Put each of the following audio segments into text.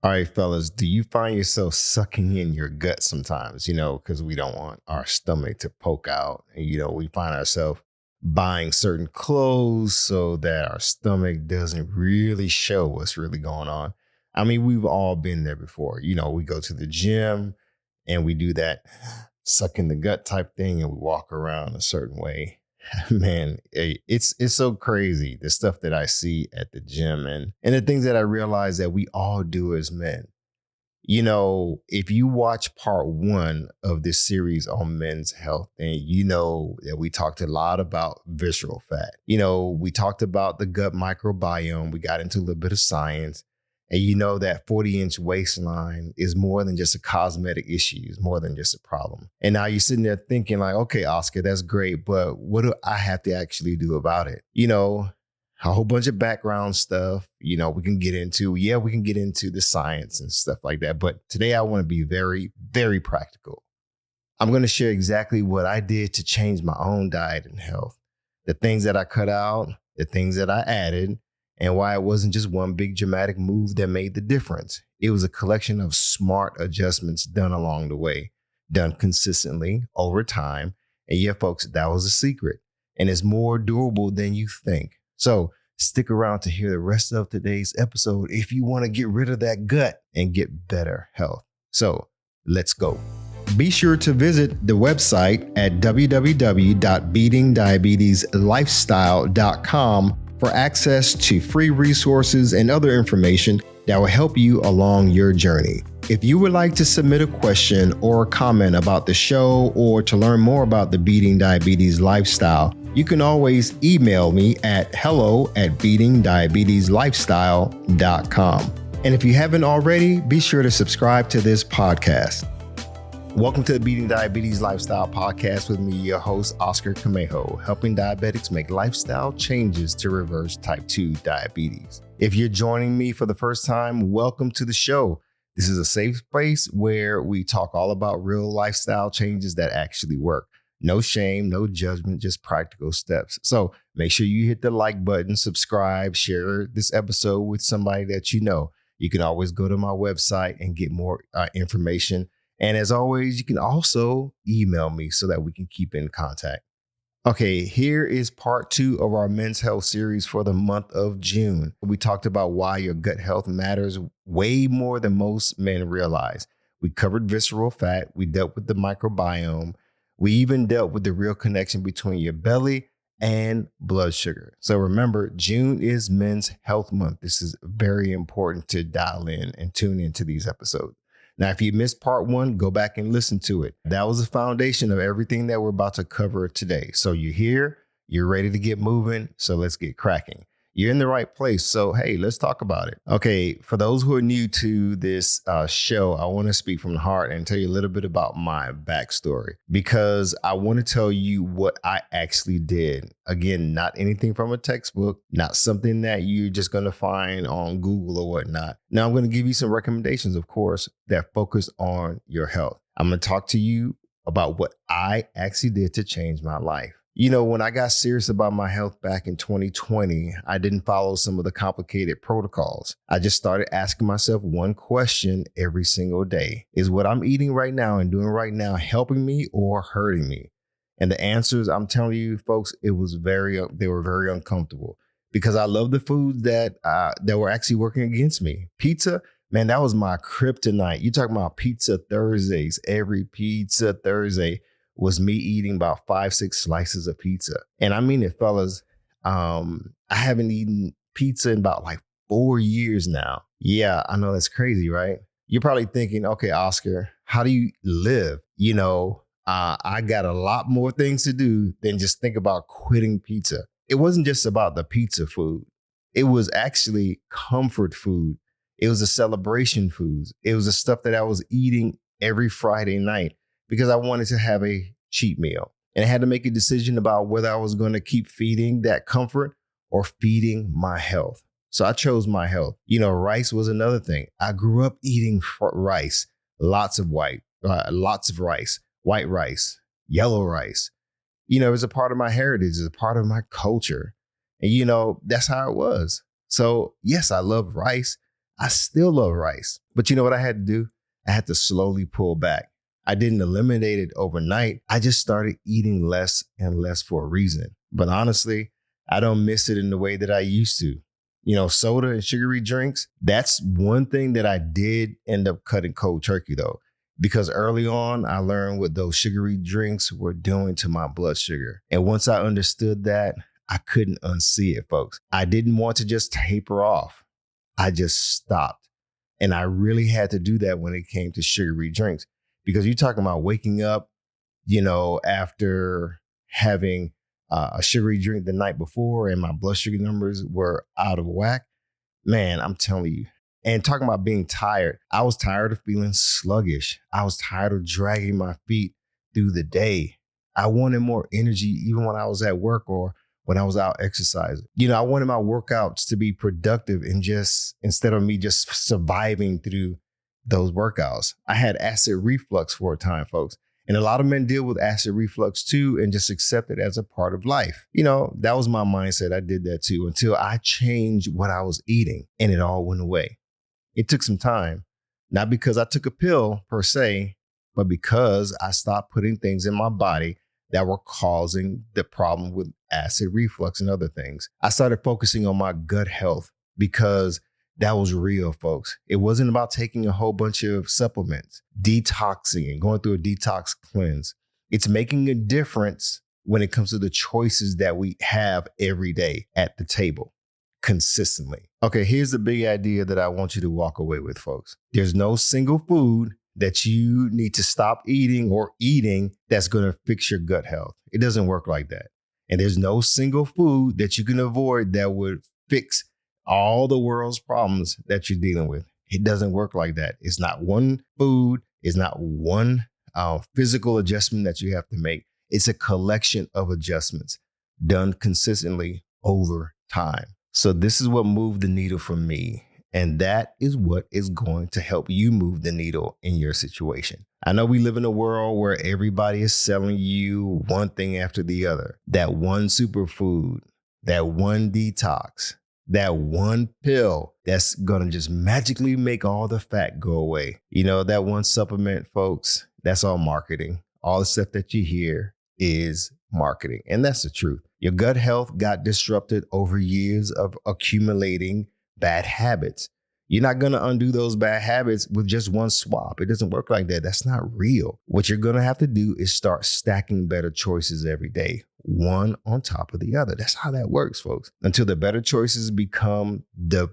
All right, fellas, do you find yourself sucking in your gut sometimes, because we don't want our stomach to poke out? And, we find ourselves buying certain clothes so that our stomach doesn't really show what's really going on. I mean, we've all been there before. We go to the gym and we do that suck in the gut type thing and we walk around a certain way. Man, it's so crazy the stuff that I see at the gym and the things that I realize that we all do as men. If you watch part one of this series on men's health, and you know that we talked a lot about visceral fat. We talked about the gut microbiome. We got into a little bit of science. And that 40-inch waistline is more than just a cosmetic issue, it's more than just a problem. And now you're sitting there thinking like, okay, Oscar, that's great, but what do I have to actually do about it? A whole bunch of background stuff, we can get into. Yeah, we can get into the science and stuff like that. But today I want to be very, very practical. I'm going to share exactly what I did to change my own diet and health, the things that I cut out, the things that I added, and why it wasn't just one big dramatic move that made the difference. It was a collection of smart adjustments done along the way, done consistently over time. And yeah, folks, that was a secret. And it's more durable than you think. So stick around to hear the rest of today's episode if you want to get rid of that gut and get better health. So let's go. Be sure to visit the website at www.beatingdiabetieslifestyle.com for access to free resources and other information that will help you along your journey. If you would like to submit a question or a comment about the show or to learn more about the Beating Diabetes Lifestyle, you can always email me at hello@beatingdiabetieslifestyle.com. And if you haven't already, be sure to subscribe to this podcast. Welcome to the Beating Diabetes Lifestyle Podcast with me, your host, Oscar Camejo, helping diabetics make lifestyle changes to reverse type 2 diabetes. If you're joining me for the first time, welcome to the show. This is a safe place where we talk all about real lifestyle changes that actually work. No shame, no judgment, just practical steps. So make sure you hit the like button, subscribe, share this episode with somebody that you know. You can always go to my website and get more information. And as always, you can also email me so that we can keep in contact. Okay, here is part 2 of our men's health series for the month of June. We talked about why your gut health matters way more than most men realize. We covered visceral fat. We dealt with the microbiome. We even dealt with the real connection between your belly and blood sugar. So remember, June is Men's Health Month. This is very important to dial in and tune into these episodes. Now, if you missed part 1, go back and listen to it. That was the foundation of everything that we're about to cover today. So you're here, you're ready to get moving. So let's get cracking. You're in the right place. So, hey, let's talk about it. Okay, for those who are new to this show, I want to speak from the heart and tell you a little bit about my backstory because I want to tell you what I actually did. Again, not anything from a textbook, not something that you're just going to find on Google or whatnot. Now, I'm going to give you some recommendations, of course, that focus on your health. I'm going to talk to you about what I actually did to change my life. When I got serious about my health back in 2020, I didn't follow some of the complicated protocols. I just started asking myself one question every single day. Is what I'm eating right now and doing right now helping me or hurting me? And the answers, I'm telling you, folks, they were very uncomfortable because I love the foods that were actually working against me. Pizza, man, that was my kryptonite. You talking about pizza Thursdays, every pizza Thursday was me eating about 5-6 slices of pizza. And I mean it, fellas, I haven't eaten pizza in about 4 years now. Yeah, I know that's crazy, right? You're probably thinking, okay, Oscar, how do you live? I got a lot more things to do than just think about quitting pizza. It wasn't just about the pizza food. It was actually comfort food. It was a celebration foods. It was the stuff that I was eating every Friday night because I wanted to have a cheat meal. And I had to make a decision about whether I was going to keep feeding that comfort or feeding my health. So I chose my health. Rice was another thing. I grew up eating rice, lots of rice, white rice, yellow rice. It was a part of my heritage, it's a part of my culture. And, that's how it was. So yes, I love rice. I still love rice. But you know what I had to do? I had to slowly pull back. I didn't eliminate it overnight. I just started eating less and less for a reason. But honestly, I don't miss it in the way that I used to. Soda and sugary drinks, that's one thing that I did end up cutting cold turkey though. Because early on, I learned what those sugary drinks were doing to my blood sugar. And once I understood that, I couldn't unsee it, folks. I didn't want to just taper off. I just stopped. And I really had to do that when it came to sugary drinks. Because you're talking about waking up, after having a sugary drink the night before and my blood sugar numbers were out of whack. Man, I'm telling you. And talking about being tired, I was tired of feeling sluggish. I was tired of dragging my feet through the day. I wanted more energy even when I was at work or when I was out exercising. I wanted my workouts to be productive and just instead of me just surviving through those workouts. I had acid reflux for a time, folks. And a lot of men deal with acid reflux too and just accept it as a part of life. That was my mindset. I did that too until I changed what I was eating and it all went away. It took some time, not because I took a pill per se, but because I stopped putting things in my body that were causing the problem with acid reflux and other things. I started focusing on my gut health because that was real, folks. It wasn't about taking a whole bunch of supplements, detoxing and going through a detox cleanse. It's making a difference when it comes to the choices that we have every day at the table consistently. Okay, here's the big idea that I want you to walk away with, folks. There's no single food that you need to stop eating or eating that's going to fix your gut health. It doesn't work like that. And there's no single food that you can avoid that would fix all the world's problems that you're dealing with. It doesn't work like that. It's not one food. It's not one physical adjustment that you have to make. It's a collection of adjustments done consistently over time. So this is what moved the needle for me. And that is what is going to help you move the needle in your situation. I know we live in a world where everybody is selling you one thing after the other. That one superfood, that one detox, that one pill that's going to just magically make all the fat go away. That one supplement, folks, that's all marketing. All the stuff that you hear is marketing. And that's the truth. Your gut health got disrupted over years of accumulating bad habits. You're not going to undo those bad habits with just one swap. It doesn't work like that. That's not real. What you're going to have to do is start stacking better choices every day, one on top of the other. That's how that works, folks, until the better choices become the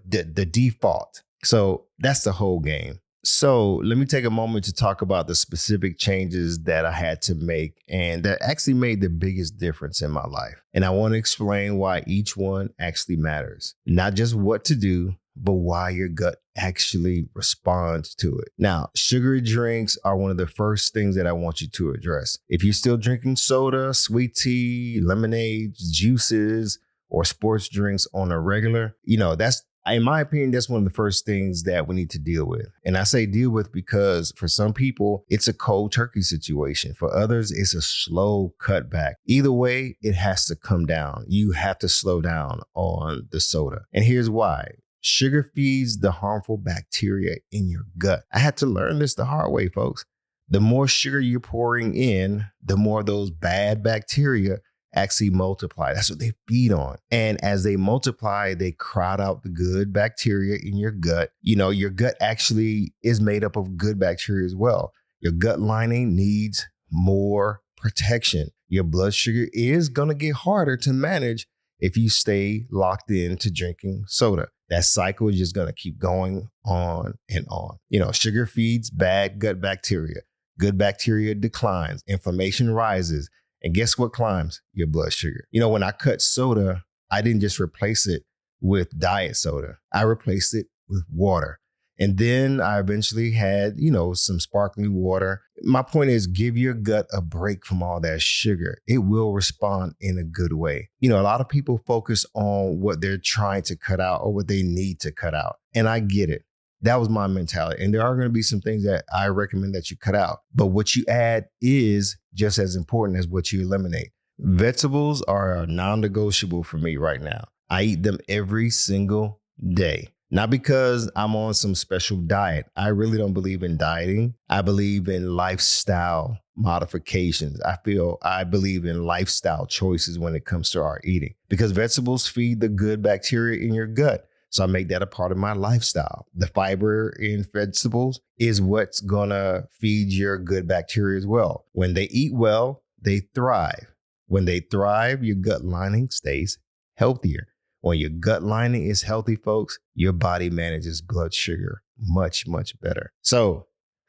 default. So that's the whole game. So let me take a moment to talk about the specific changes that I had to make and that actually made the biggest difference in my life. And I want to explain why each one actually matters. Not just what to do, but why your gut actually responds to it. Now, sugary drinks are one of the first things that I want you to address. If you're still drinking soda, sweet tea, lemonades, juices, or sports drinks on a regular, that's in my opinion, that's one of the first things that we need to deal with. And I say deal with because for some people, it's a cold turkey situation. For others, it's a slow cutback. Either way, it has to come down. You have to slow down on the soda. And here's why. Sugar feeds the harmful bacteria in your gut. I had to learn this the hard way, folks. The more sugar you're pouring in, the more those bad bacteria actually multiply. That's what they feed on. And as they multiply, they crowd out the good bacteria in your gut. Your gut actually is made up of good bacteria as well. Your gut lining needs more protection. Your blood sugar is going to get harder to manage if you stay locked into drinking soda. That cycle is just going to keep going on and on. Sugar feeds bad gut bacteria. Good bacteria declines. Inflammation rises. And guess what climbs? Your blood sugar. When I cut soda, I didn't just replace it with diet soda. I replaced it with water. And then I eventually had, some sparkling water. My point is give your gut a break from all that sugar. It will respond in a good way. A lot of people focus on what they're trying to cut out or what they need to cut out. And I get it. That was my mentality. And there are going to be some things that I recommend that you cut out. But what you add is just as important as what you eliminate. Vegetables are non-negotiable for me right now. I eat them every single day. Not because I'm on some special diet. I really don't believe in dieting. I believe in lifestyle modifications. I believe in lifestyle choices when it comes to our eating, because vegetables feed the good bacteria in your gut. So I make that a part of my lifestyle. The fiber in vegetables is what's gonna feed your good bacteria as well. When they eat well, they thrive. When they thrive, your gut lining stays healthier. When your gut lining is healthy, folks, your body manages blood sugar much, much better. So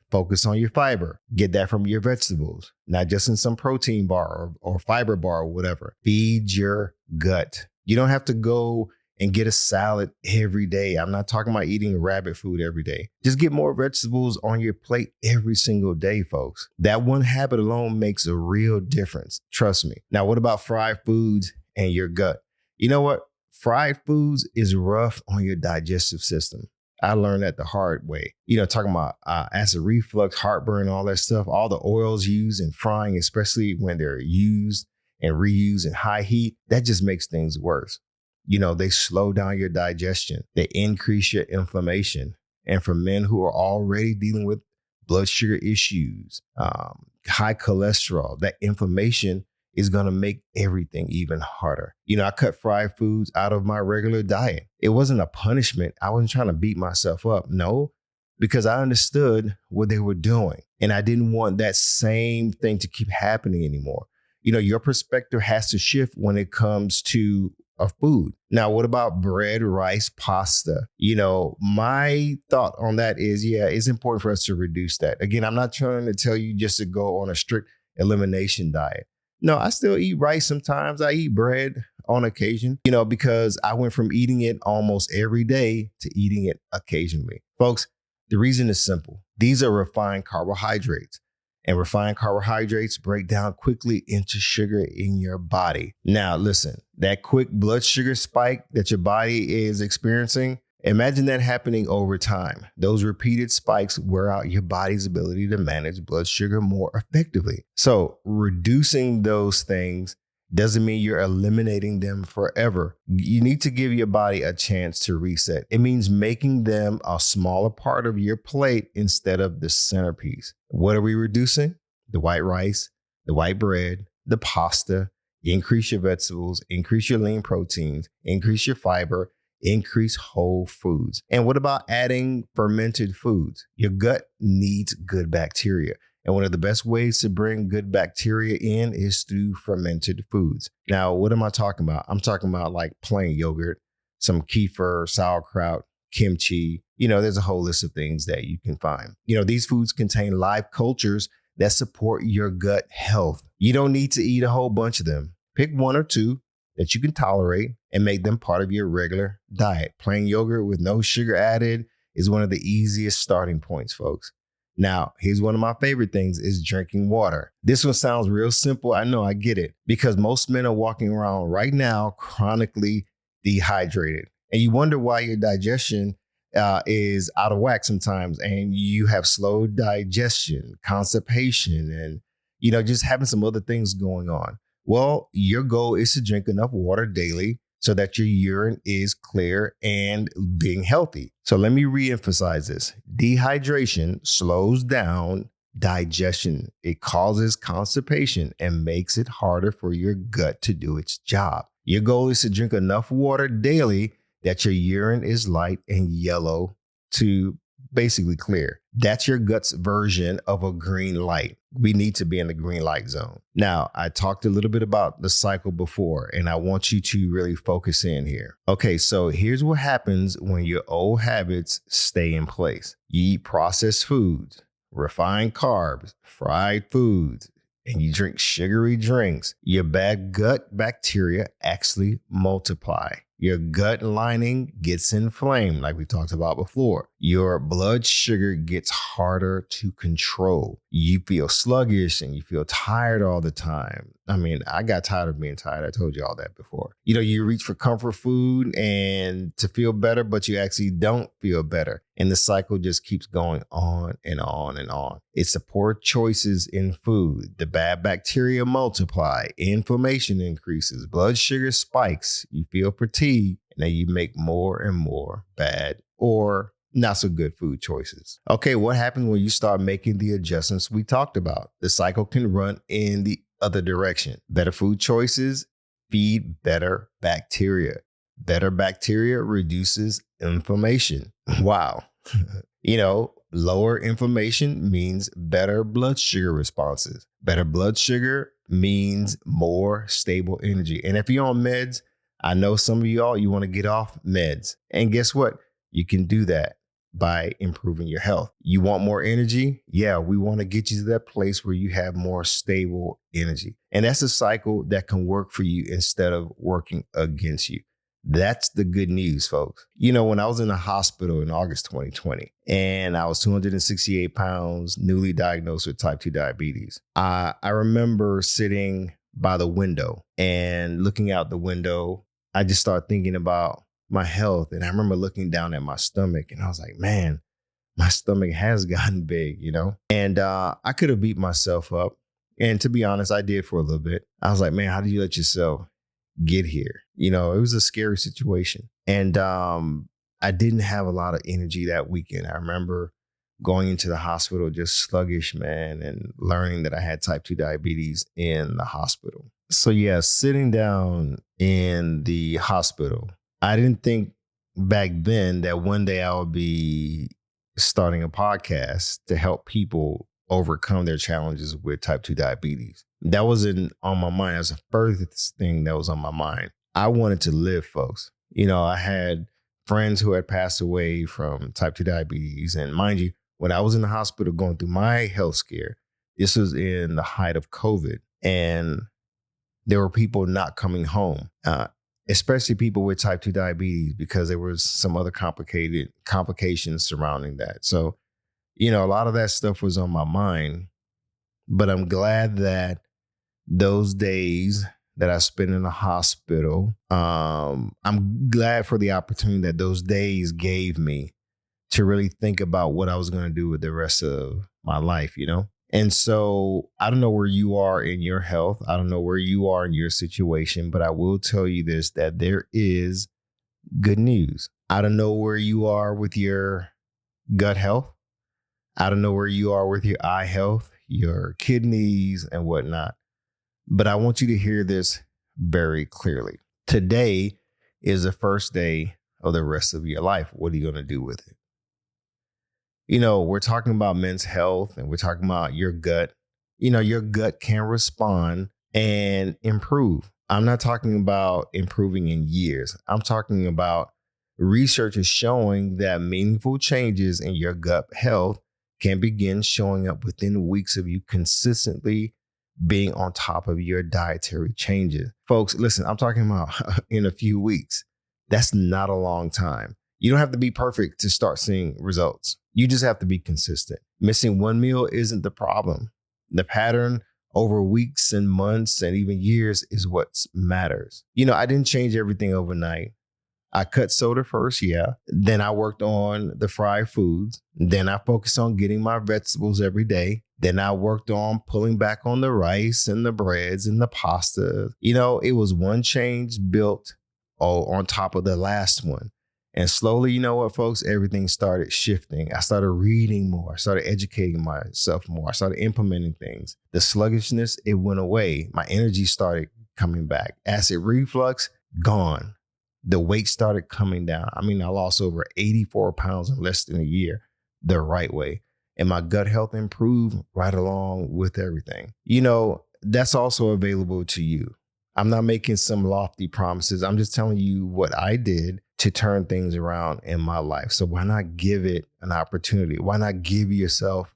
focus on your fiber. Get that from your vegetables, not just in some protein bar or fiber bar or whatever. Feed your gut. You don't have to go and get a salad every day. I'm not talking about eating rabbit food every day. Just get more vegetables on your plate every single day, folks. That one habit alone makes a real difference. Trust me. Now, what about fried foods and your gut? You know what? Fried foods is rough on your digestive system. I learned that the hard way. Talking about acid reflux, heartburn, all that stuff, all the oils used in frying, especially when they're used and reused in high heat, that just makes things worse. They slow down your digestion. They increase your inflammation. And for men who are already dealing with blood sugar issues, high cholesterol, that inflammation is going to make everything even harder. I cut fried foods out of my regular diet. It wasn't a punishment. I wasn't trying to beat myself up. No, because I understood what they were doing. And I didn't want that same thing to keep happening anymore. Your perspective has to shift when it comes to food. Now, what about bread, rice, pasta? My thought on that is, it's important for us to reduce that. Again, I'm not trying to tell you just to go on a strict elimination diet. No, I still eat rice sometimes. I eat bread on occasion, because I went from eating it almost every day to eating it occasionally. Folks, the reason is simple. These are refined carbohydrates. And refined carbohydrates break down quickly into sugar in your body. Now, listen, that quick blood sugar spike that your body is experiencing, imagine that happening over time. Those repeated spikes wear out your body's ability to manage blood sugar more effectively. So reducing those things doesn't mean you're eliminating them forever. You need to give your body a chance to reset. It means making them a smaller part of your plate instead of the centerpiece. What are we reducing? The white rice, the white bread, the pasta. Increase your vegetables, increase your lean proteins, increase your fiber, increase whole foods. And what about adding fermented foods? Your gut needs good bacteria. And one of the best ways to bring good bacteria in is through fermented foods. Now, what am I talking about? I'm talking about like plain yogurt, some kefir, sauerkraut, kimchi. There's a whole list of things that you can find. These foods contain live cultures that support your gut health. You don't need to eat a whole bunch of them. Pick one or two that you can tolerate and make them part of your regular diet. Plain yogurt with no sugar added is one of the easiest starting points, folks. Now, here's one of my favorite things is drinking water. This one sounds real simple. I know, I get it. Because most men are walking around right now chronically dehydrated. And you wonder why your digestion is out of whack sometimes. And you have slow digestion, constipation, and, just having some other things going on. Well, your goal is to drink enough water daily so that your urine is clear and being healthy. So let me reemphasize this. Dehydration slows down digestion. It causes constipation and makes it harder for your gut to do its job. Your goal is to drink enough water daily that your urine is light and yellow to basically clear. That's your gut's version of a green light. We need to be in the green light zone. Now, I talked a little bit about the cycle before, and I want you to really focus in here. Okay, so here's what happens when your old habits stay in place. You eat processed foods, refined carbs, fried foods, and you drink sugary drinks. Your bad gut bacteria actually multiply. Your gut lining gets inflamed, like we talked about before. Your blood sugar gets harder to control. You feel sluggish and you feel tired all the time. I mean, I got tired of being tired. I told you all that before. You reach for comfort food and to feel better, but you actually don't feel better. And the cycle just keeps going on and on and on. It's the poor choices in food. The bad bacteria multiply. Inflammation increases. Blood sugar spikes. You feel fatigued. And then you make more and more bad or not so good food choices. Okay, what happens when you start making the adjustments we talked about? The cycle can run in the other direction. Better food choices feed better bacteria. Better bacteria reduces inflammation. Wow. Lower inflammation means better blood sugar responses. Better blood sugar means more stable energy. And if you're on meds, I know some of y'all, you want to get off meds. And guess what? You can do that by improving your health. You want more energy? Yeah, we want to get you to that place where you have more stable energy. And that's a cycle that can work for you instead of working against you. That's the good news, folks. When I was in the hospital in August 2020 and I was 268 pounds, newly diagnosed with type 2 diabetes, I remember sitting by the window and looking out the window. I just started thinking about my health. And I remember looking down at my stomach and I was like, man, my stomach has gotten big, and I could have beat myself up. And to be honest, I did for a little bit. I was like, man, how did you let yourself get here? It was a scary situation. And I didn't have a lot of energy that weekend. I remember going into the hospital just sluggish, man, and learning that I had type 2 diabetes in the hospital. So yeah, sitting down in the hospital, I didn't think back then that one day I would be starting a podcast to help people overcome their challenges with type 2 diabetes. That wasn't on my mind. That was the furthest thing that was on my mind. I wanted to live, folks. I had friends who had passed away from type 2 diabetes. And mind you, when I was in the hospital going through my health scare, this was in the height of COVID. And there were people not coming home, especially people with type 2 diabetes, because there was some other complications surrounding that. So, a lot of that stuff was on my mind, but I'm glad that those days that I spent in the hospital, I'm glad for the opportunity that those days gave me to really think about what I was going to do with the rest of my life, And so I don't know where you are in your health. I don't know where you are in your situation, but I will tell you this, that there is good news. I don't know where you are with your gut health. I don't know where you are with your eye health, your kidneys and whatnot. But I want you to hear this very clearly. Today is the first day of the rest of your life. What are you going to do with it? We're talking about men's health and we're talking about your gut. Your gut can respond and improve. I'm not talking about improving in years. I'm talking about research is showing that meaningful changes in your gut health can begin showing up within weeks of you consistently being on top of your dietary changes. Folks, listen, I'm talking about in a few weeks. That's not a long time. You don't have to be perfect to start seeing results. You just have to be consistent. Missing one meal isn't the problem. The pattern over weeks and months and even years is what matters. I didn't change everything overnight. I cut soda first, yeah. Then I worked on the fried foods. Then I focused on getting my vegetables every day. Then I worked on pulling back on the rice and the breads and the pasta. It was one change built on top of the last one. And slowly, you know what, folks, everything started shifting. I started reading more. I started educating myself more. I started implementing things. The sluggishness, it went away. My energy started coming back. Acid reflux, gone. The weight started coming down. I lost over 84 pounds in less than a year the right way. And my gut health improved right along with everything. That's also available to you. I'm not making some lofty promises. I'm just telling you what I did to turn things around in my life. So why not give it an opportunity? Why not give yourself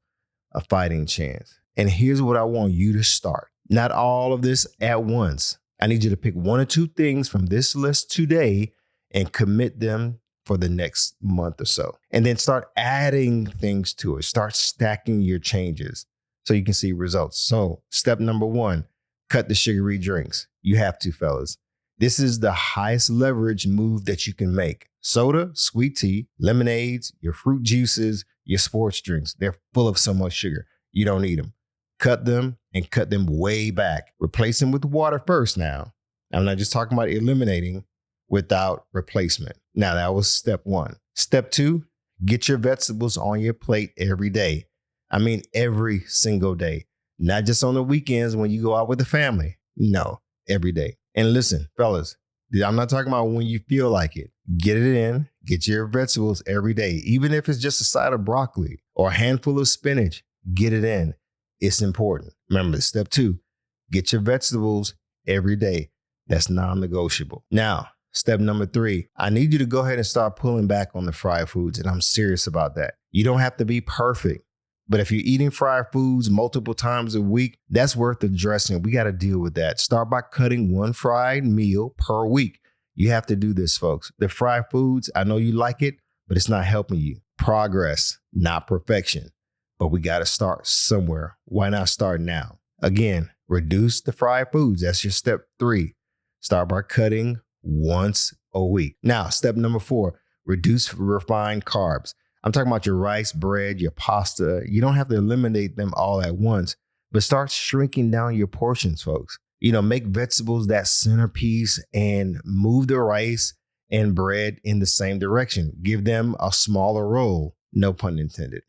a fighting chance? And here's what I want you to start. Not all of this at once. I need you to pick one or two things from this list today and commit them for the next month or so. And then start adding things to it. Start stacking your changes so you can see results. So step number 1, cut the sugary drinks. You have to, fellas. This is the highest leverage move that you can make. Soda, sweet tea, lemonades, your fruit juices, your sports drinks. They're full of so much sugar. You don't need them. Cut them and cut them way back. Replace them with water first now. I'm not just talking about eliminating without replacement. Now, that was step 1. Step 2, get your vegetables on your plate every day. I mean, every single day, not just on the weekends when you go out with the family. No, every day. And listen, fellas, I'm not talking about when you feel like it. Get it in, get your vegetables every day. Even if it's just a side of broccoli or a handful of spinach, get it in. It's important. Remember, step 2, get your vegetables every day. That's non-negotiable. Now, step number 3, I need you to go ahead and start pulling back on the fried foods. And I'm serious about that. You don't have to be perfect. But if you're eating fried foods multiple times a week, that's worth addressing. We got to deal with that. Start by cutting one fried meal per week. You have to do this, folks. The fried foods, I know you like it, but it's not helping you. Progress, not perfection. But we got to start somewhere. Why not start now? Again, reduce the fried foods. That's your step 3. Start by cutting once a week. Now, step number 4, reduce refined carbs. I'm talking about your rice, bread, your pasta. You don't have to eliminate them all at once, but start shrinking down your portions, folks. Make vegetables that centerpiece and move the rice and bread in the same direction. Give them a smaller role, no pun intended.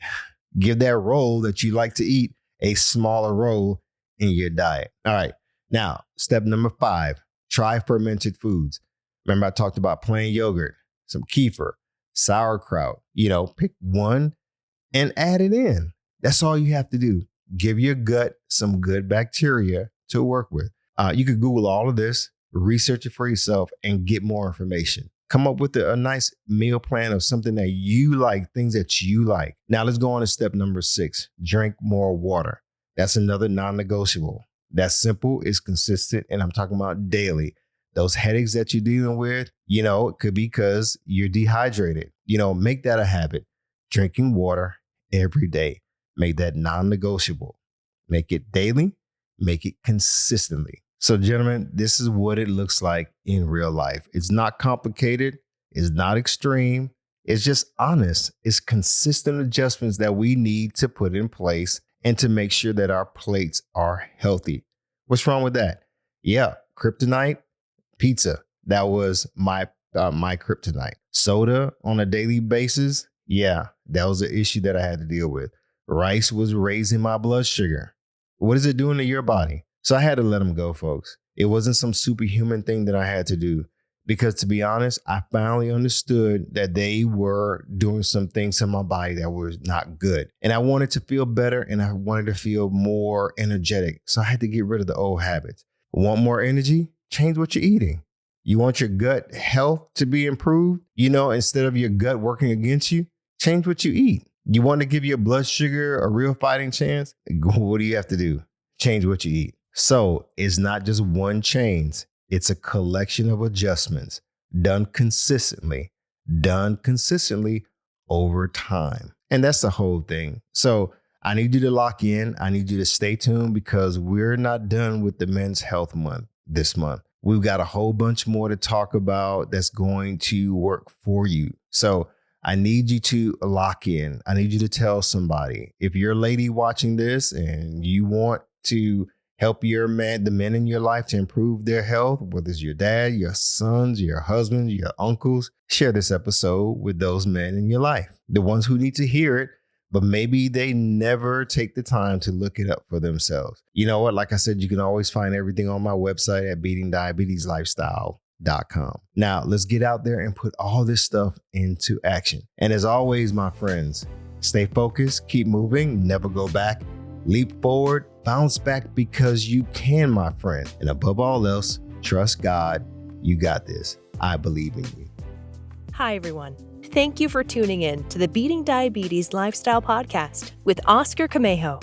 Give that roll that you like to eat a smaller role in your diet. All right. Now, step number 5, try fermented foods. Remember I talked about plain yogurt, some kefir, sauerkraut. Pick one and add it in. That's all you have to do. Give your gut some good bacteria to work with. You could Google all of this, research it for yourself, and get more information. Come up with a nice meal plan of something that you like, things that you like. Now let's go on to step number 6, drink more water. That's another non-negotiable. That's simple, it's consistent, and I'm talking about daily. Those headaches that you're dealing with, it could be because you're dehydrated. Make that a habit. Drinking water every day. Make that non-negotiable. Make it daily. Make it consistently. So, gentlemen, this is what it looks like in real life. It's not complicated. It's not extreme. It's just honest. It's consistent adjustments that we need to put in place and to make sure that our plates are healthy. What's wrong with that? Yeah, kryptonite. Pizza, that was my kryptonite. Soda on a daily basis, yeah, that was an issue that I had to deal with. Rice was raising my blood sugar. What is it doing to your body? So I had to let them go, folks. It wasn't some superhuman thing that I had to do because, to be honest, I finally understood that they were doing some things to my body that was not good. And I wanted to feel better and I wanted to feel more energetic. So I had to get rid of the old habits. Want more energy? Change what you're eating. You want your gut health to be improved? Instead of your gut working against you, change what you eat. You want to give your blood sugar a real fighting chance? What do you have to do? Change what you eat. So it's not just one change. It's a collection of adjustments done consistently over time. And that's the whole thing. So I need you to lock in. I need you to stay tuned because we're not done with the Men's Health Month this month. We've got a whole bunch more to talk about that's going to work for you. So I need you to lock in. I need you to tell somebody. If you're a lady watching this and you want to help the men in your life to improve their health, whether it's your dad, your sons, your husbands, your uncles, share this episode with those men in your life. The ones who need to hear it, but maybe they never take the time to look it up for themselves. You know what? Like I said, you can always find everything on my website at beatingdiabetieslifestyle.com. Now, let's get out there and put all this stuff into action. And as always, my friends, stay focused, keep moving, never go back, leap forward, bounce back because you can, my friend. And above all else, trust God. You got this. I believe in you. Hi, everyone. Thank you for tuning in to the Beating Diabetes Lifestyle Podcast with Oscar Camejo.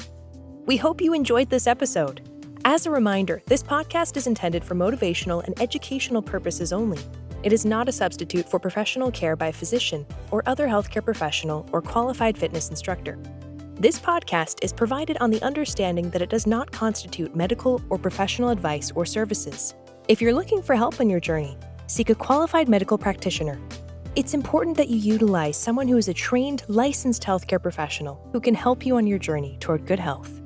We hope you enjoyed this episode. As a reminder, this podcast is intended for motivational and educational purposes only. It is not a substitute for professional care by a physician or other healthcare professional or qualified fitness instructor. This podcast is provided on the understanding that it does not constitute medical or professional advice or services. If you're looking for help on your journey, seek a qualified medical practitioner. It's important that you utilize someone who is a trained, licensed healthcare professional who can help you on your journey toward good health.